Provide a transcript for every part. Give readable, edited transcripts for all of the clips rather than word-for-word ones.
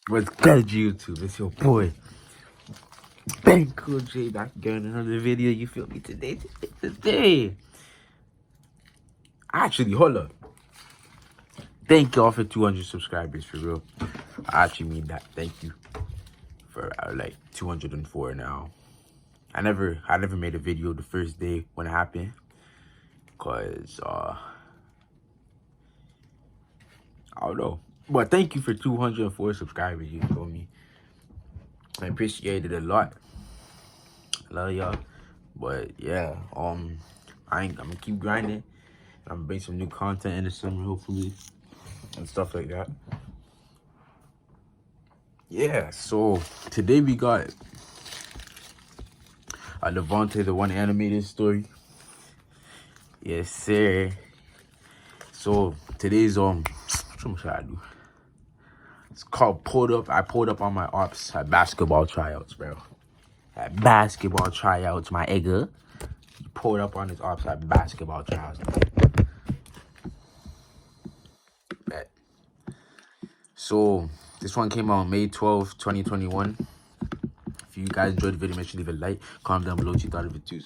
What's good, YouTube? It's your boy, Ben Cool J, back again in another video. You feel me? Today. Actually, hold up. Thank y'all for 200 subscribers, for real. I actually mean that. Thank you for like 204 now. I never made a video the first day when it happened, cause I don't know. But thank you for 204 subscribers. You feel me? I appreciate it a lot. Love y'all. But yeah, I'm gonna keep grinding. I'm gonna bring some new content in the summer, hopefully, and stuff like that. Yeah, so today we got a Devonte, the one animated story. Yes, sir. So today's what should I do? It's called pulled up. I pulled up on my Opps at basketball tryouts, bro. At basketball tryouts, my egger. He pulled up on his Opps at basketball tryouts. Bet. So this one came out on May 12th, 2021. If you guys enjoyed the video, make sure to leave a like, comment down below what you thought of it too,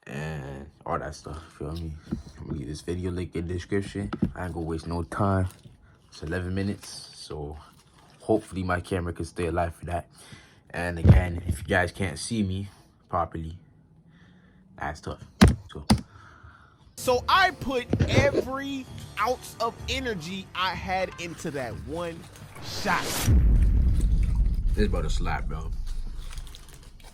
and all that stuff. Feel me? I'm gonna leave this video link in the description. I ain't gonna waste no time. It's 11 minutes, so hopefully my camera can stay alive for that. And again, if you guys can't see me properly, that's tough. So I put every ounce of energy I had into that one shot. This about to slap, bro.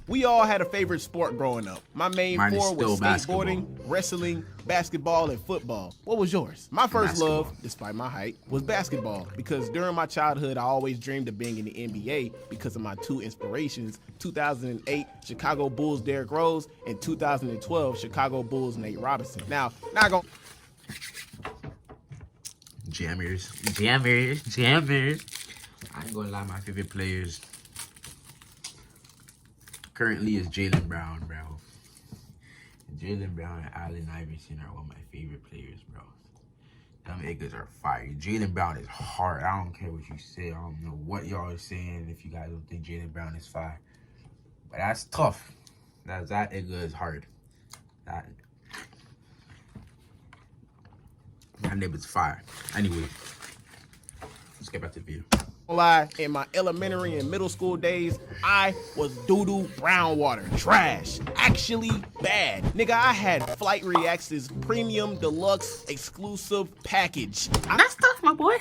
We all had a favorite sport growing up. My main four was skateboarding, wrestling, basketball, and football. What was yours? My first love, despite my height, was basketball, because during my childhood, I always dreamed of being in the NBA because of my two inspirations, 2008 Chicago Bulls Derrick Rose, and 2012 Chicago Bulls Nate Robinson. Now, not gonna... Jammers. I ain't gonna lie, my favorite players currently is Jaylen Brown, bro. Jaylen Brown and Allen Iverson are one of my favorite players, bro. Them niggas are fire. Jaylen Brown is hard. I don't care what you say. I don't know what y'all are saying if you guys don't think Jaylen Brown is fire. But that's tough. That nigga is hard. That nigga's fire. Anyway, let's get back to the video. Lie, in my elementary and middle school days, I was doo-doo brown water. Trash. Actually bad. Nigga, I had Flight Reacts' premium deluxe exclusive package. That's tough, my boy.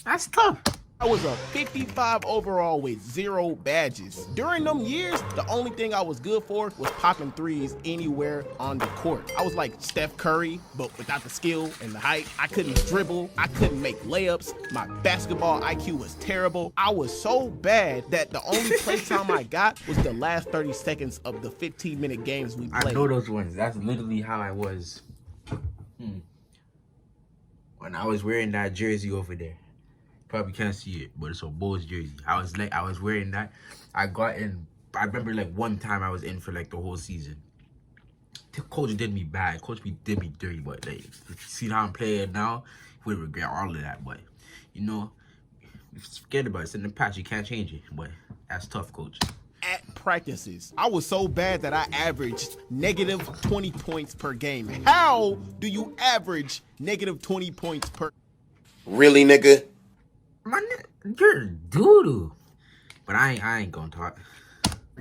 That's tough. I was a 55 overall with 0 badges. During them years, the only thing I was good for was popping threes anywhere on the court. I was like Steph Curry, but without the skill and the height. I couldn't dribble. I couldn't make layups. My basketball IQ was terrible. I was so bad that the only playtime I got was the last 30 seconds of the 15-minute games we played. I know those ones. That's literally how I was when I was wearing that jersey over there. Probably can't see it, but it's a Bulls jersey. I was wearing that. I got in. I remember like one time I was in for like the whole season. The coach did me bad. Coach did me dirty, but like, if you see how I'm playing now, we regret all of that. But you know, forget about it. It's in the past. You can't change it. But that's tough, coach. At practices, I was so bad that I averaged negative 20 points per game. How do you average negative 20 points per? Really, nigga? You're doo-doo. But I ain't gonna talk.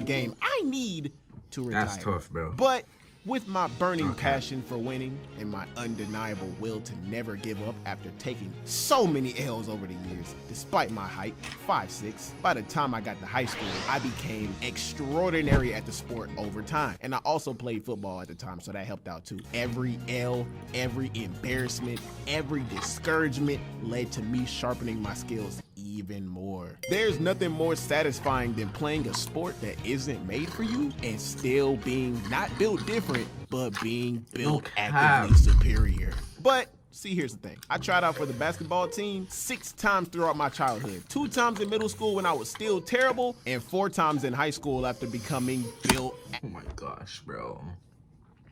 Game. I need to retire. That's tough, bro. But with my burning passion for winning and my undeniable will to never give up after taking so many L's over the years, despite my height, 5'6", by the time I got to high school, I became extraordinary at the sport over time. And I also played football at the time, so that helped out too. Every L, every embarrassment, every discouragement led to me sharpening my skills even more. There's nothing more satisfying than playing a sport that isn't made for you and still being not built different, but being built actively superior. But see, here's the thing. I tried out for the basketball team 6 times throughout my childhood. 2 times in middle school when I was still terrible, and 4 times in high school after becoming built. Oh my gosh, bro.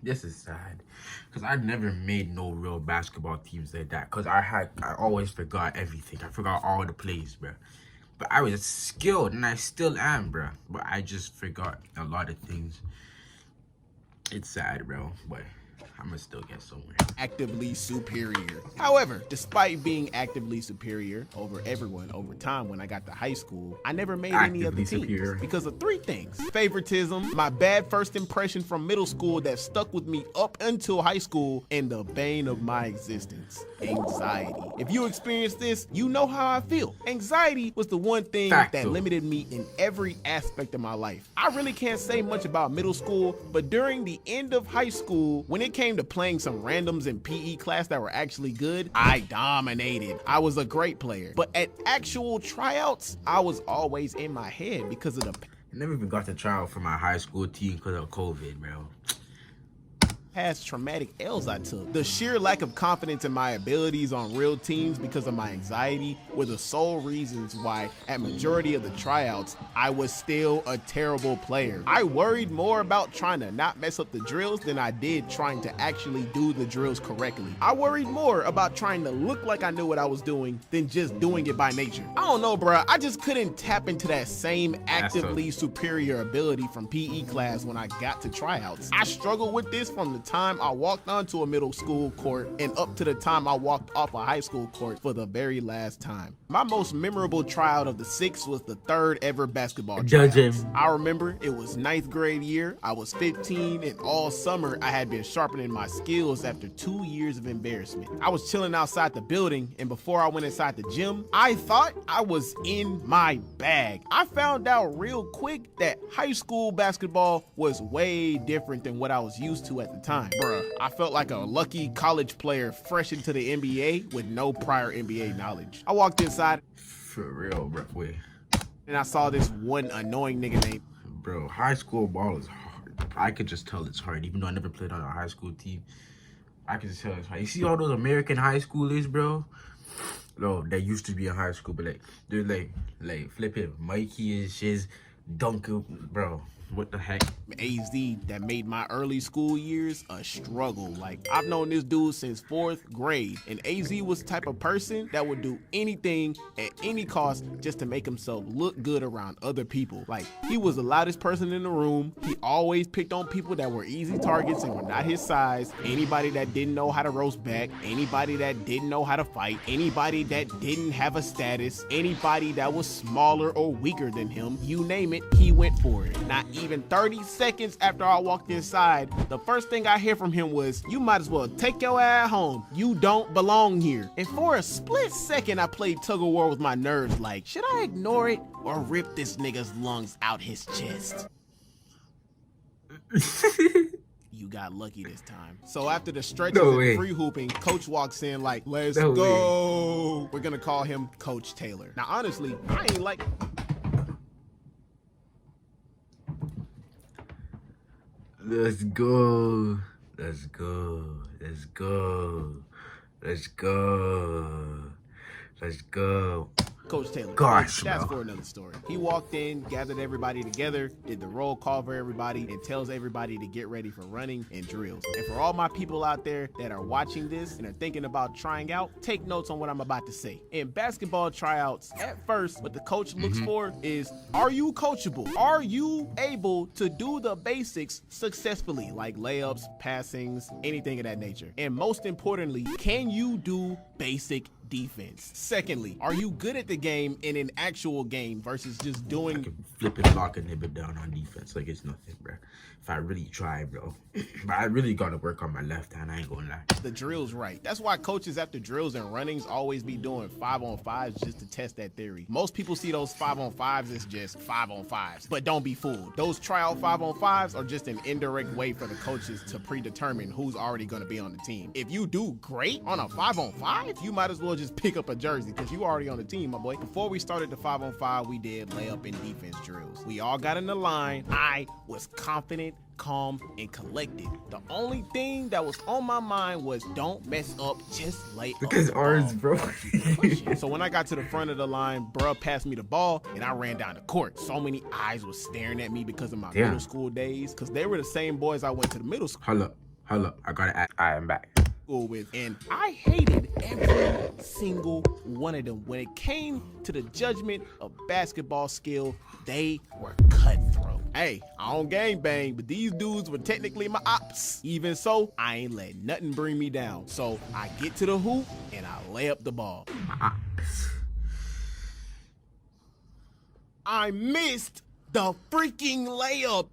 This is sad. Because I never made no real basketball teams like that. Because I always forgot everything. I forgot all the plays, bro. But I was skilled, and I still am, bro. But I just forgot a lot of things. It's sad, bro, but I'ma still get somewhere. Actively superior. However, despite being actively superior over everyone over time when I got to high school, I never made any of the teams because of three things. Favoritism, my bad first impression from middle school that stuck with me up until high school, and the bane of my existence, anxiety. If you experience this, you know how I feel. Anxiety was the one thing that limited me in every aspect of my life. I really can't say much about middle school, but during the end of high school, when it came to playing some randoms in PE class that were actually good, I dominated. I was a great player. But at actual tryouts, I was always in my head because of the I never even got to try out for my high school team because of COVID, bro. past traumatic L's I took. The sheer lack of confidence in my abilities on real teams because of my anxiety were the sole reasons why at majority of the tryouts, I was still a terrible player. I worried more about trying to not mess up the drills than I did trying to actually do the drills correctly. I worried more about trying to look like I knew what I was doing than just doing it by nature. I don't know, bruh. I just couldn't tap into that same actively superior ability from PE class when I got to tryouts. I struggled with this from the time I walked onto a middle school court and up to the time I walked off a high school court for the very last time. My most memorable tryout of the 6 was the 3rd ever basketball tryouts. I remember it was 9th grade year. I was 15 and all summer I had been sharpening my skills after 2 years of embarrassment. I was chilling outside the building, and before I went inside the gym, I thought I was in my bag. I found out real quick that high school basketball was way different than what I was used to at the time. Bruh, I felt like a lucky college player fresh into the NBA with no prior NBA knowledge. I walked inside. For real, bro. Wait. And I saw this one annoying nigga named... Bro, high school ball is hard. I could just tell it's hard, even though I never played on a high school team. I can just tell it's hard. You see all those American high schoolers, bro? No, they used to be in high school, but like, they're like flipping Mikey and shiz, Dunker, bro. What the heck? AZ that made my early school years a struggle. Like, I've known this dude since 4th grade, and AZ was the type of person that would do anything at any cost just to make himself look good around other people. Like, he was the loudest person in the room. He always picked on people that were easy targets and were not his size. Anybody that didn't know how to roast back, anybody that didn't know how to fight, anybody that didn't have a status, anybody that was smaller or weaker than him, you name it, he went for it. Not even 30 seconds after I walked inside, the first thing I hear from him was, "You might as well take your ass home. You don't belong here." And for a split second, I played tug of war with my nerves like, should I ignore it or rip this nigga's lungs out his chest? You got lucky this time. So after the stretches and free hooping, coach walks in like, let's go. We're gonna call him Coach Taylor. Now, honestly, I ain't like... Let's go. Let's go. Let's go. Let's go. Let's go. Coach Taylor. Gosh, that's for another story. He walked in, gathered everybody together, did the roll call for everybody, and tells everybody to get ready for running and drills. And for all my people out there that are watching this and are thinking about trying out, take notes on what I'm about to say. In basketball tryouts, at first, what the coach looks for is, are you coachable? Are you able to do the basics successfully, like layups, passings, anything of that nature? And most importantly, can you do basic defense? Secondly, are you good at the game in an actual game versus just doing... I can flip it, lock, and nib it down on defense like it's nothing, bro. If I really try, bro. But I really gotta work on my left hand, I ain't gonna lie. The drills right. That's why coaches after drills and runnings always be doing 5-on-5s just to test that theory. Most people see those 5-on-5s as just 5-on-5s, but don't be fooled. Those tryout 5-on-5s are just an indirect way for the coaches to predetermine who's already gonna be on the team. If you do great on a 5-on-5, you might as well just pick up a jersey because you already on the team, my boy. Before we started the 5-on-5, we did layup and defense drills. We all got in the line. I was confident, calm, and collected. The only thing that was on my mind was don't mess up, just lay up. Because ours, bro. So when I got to the front of the line, bruh passed me the ball and I ran down the court. So many eyes were staring at me because of my middle school days, because they were the same boys I went to the middle school. Hold up. I gotta act. I am back. school with, and I hated every single one of them. When it came to the judgment of basketball skill, they were cutthroat. Hey, I don't gangbang, but these dudes were technically my ops. Even so, I ain't let nothing bring me down. So I get to the hoop and I lay up the ball. I missed the freaking layup.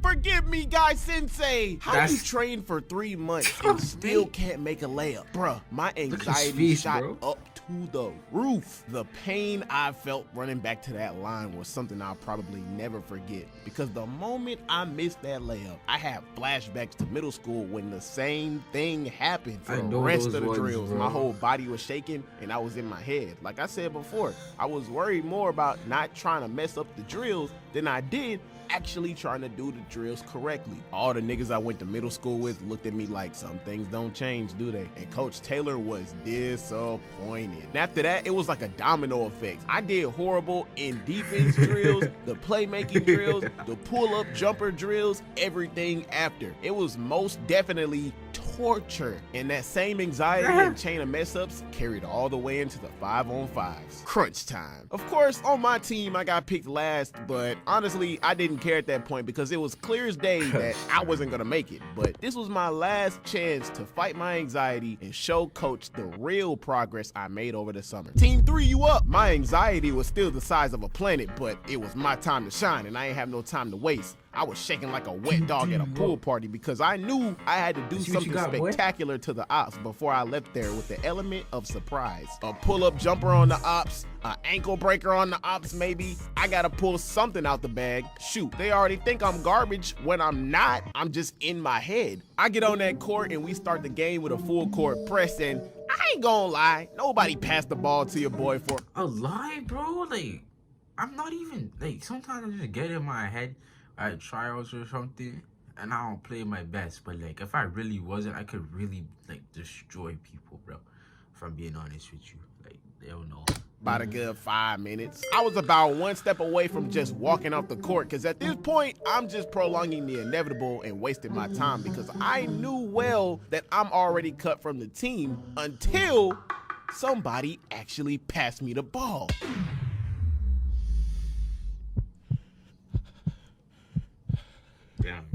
Forgive me, guy sensei. How you train for 3 months and still can't make a layup? Bruh, my anxiety shot up to the roof. The pain I felt running back to that line was something I'll probably never forget, because the moment I missed that layup, I have flashbacks to middle school when the same thing happened for the rest of the drills. Bro. My whole body was shaking and I was in my head. Like I said before, I was worried more about not trying to mess up the drills than I did actually trying to do the drills correctly. All the niggas I went to middle school with looked at me like, some things don't change, do they? And Coach Taylor was disappointed. And after that, it was like a domino effect. I did horrible in defense drills, the playmaking drills, the pull-up jumper drills, everything after. It was most definitely torture. And that same anxiety and chain of mess-ups carried all the way into the 5-on-5s. Crunch time. Of course, on my team, I got picked last, but honestly, I didn't care at that point because it was clear as day that I wasn't gonna make it. But this was my last chance to fight my anxiety and show coach the real progress I made over the summer. Team 3, you up? My anxiety was still the size of a planet, but it was my time to shine and I ain't have no time to waste. I was shaking like a wet dog at a pool party because I knew I had to do something spectacular to the ops before I left there with the element of surprise. A pull-up jumper on the ops, an ankle breaker on the ops maybe. I gotta pull something out the bag. Shoot, they already think I'm garbage when I'm not. I'm just in my head. I get on that court and we start the game with a full court press, and I ain't gonna lie, nobody passed the ball to your boy for a lie, bro. Like, I'm not even, like, sometimes I just get in my head at tryouts or something and I don't play my best, but like if I really wasn't, I could really like destroy people, bro, if I'm being honest with you. Like, they don't know. About a good 5 minutes. I was about one step away from just walking off the court, because at this point I'm just prolonging the inevitable and wasting my time, because I knew well that I'm already cut from the team until somebody actually passed me the ball. Damn.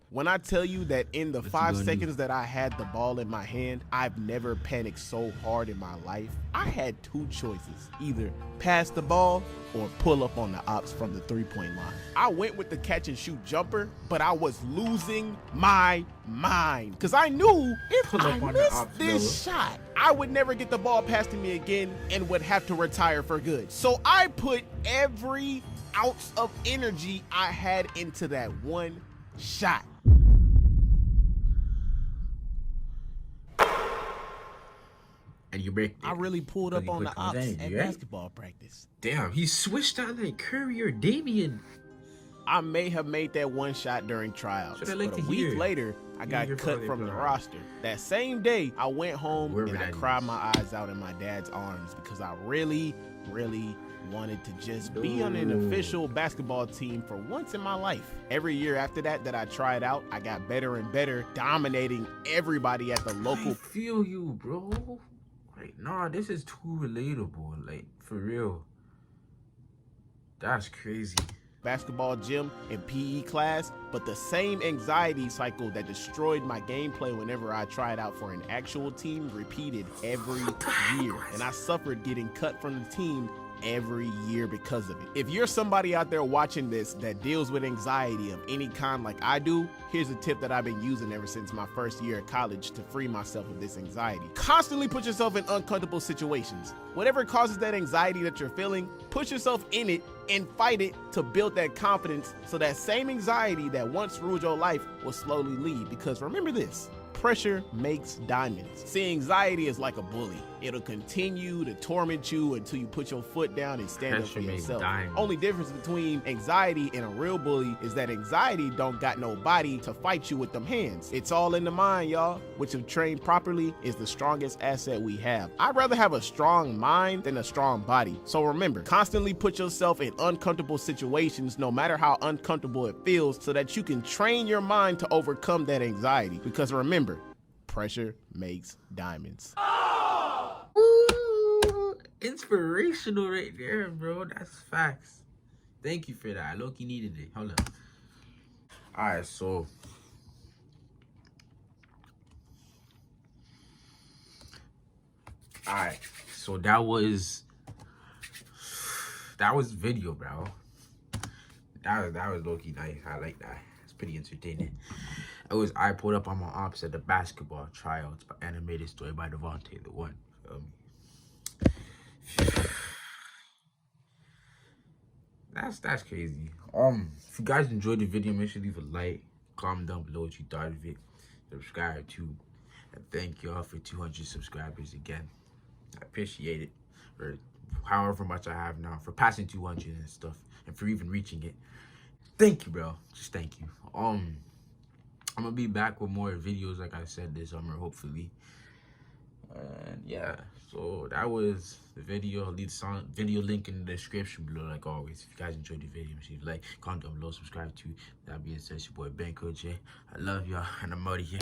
When I tell you that in the 5 seconds that I had the ball in my hand, I've never panicked so hard in my life. I had 2 choices, either pass the ball or pull up on the ops from the 3-point line. I went with the catch and shoot jumper, but I was losing my mind, because I knew if I missed this shot, I would never get the ball passed to me again and would have to retire for good. So I put every ounce of energy I had into that one shot. And you break it. I really pulled up on the ops at basketball practice. Damn, he switched out like Curry or Damian. I may have made that one shot during tryouts, but a week later, I got cut from the roster. That same day, I went home and I cried my eyes out in my dad's arms because I really wanted to just be on an official basketball team for once in my life. Every year after that I tried out, I got better and better, dominating everybody at the local. I feel you, bro. Like, nah, this is too relatable. Like, for real. That's crazy. Basketball gym and PE class, but the same anxiety cycle that destroyed my gameplay whenever I tried out for an actual team repeated every year, and I suffered getting cut from the team every year because of it. If you're somebody out there watching this that deals with anxiety of any kind like I do, here's a tip that I've been using ever since my first year at college to free myself of this anxiety. Constantly put yourself in uncomfortable situations. Whatever causes that anxiety that you're feeling, put yourself in it and fight it to build that confidence, so that same anxiety that once ruled your life will slowly leave. Because remember this, pressure makes diamonds. See, anxiety is like a bully. It'll continue to torment you until you put your foot down and stand up Pressure for makes yourself. diamonds. Only difference between anxiety and a real bully is that anxiety don't got no body to fight you with them hands. It's all in the mind, y'all, which if trained properly is the strongest asset we have. I'd rather have a strong mind than a strong body. So remember, constantly put yourself in uncomfortable situations, no matter how uncomfortable it feels, so that you can train your mind to overcome that anxiety. Because remember, pressure makes diamonds. Ooh, inspirational right there, bro. That's facts. Thank you for that. Loki needed it. Hold up. Alright, so that was video, bro. That was low-key nice. I like that. It's pretty entertaining. I pulled up on my Opps at the basketball tryouts, animated story by Devonte, the one. Feel me? That's crazy. If you guys enjoyed the video, make sure to leave a like, comment down below what you thought of it, subscribe too, and thank y'all for 200 subscribers again. I appreciate it, for however much I have now, for passing 200 and stuff, and for even reaching it. Thank you, bro. Just thank you. I'm gonna be back with more videos, like I said, this summer, hopefully. And yeah, so that was the video. I'll leave the video link in the description below, like always. If you guys enjoyed the video, make sure you like, comment down below, subscribe to. That being said, it's your boy Ben Coach. I love y'all, and I'm out of here.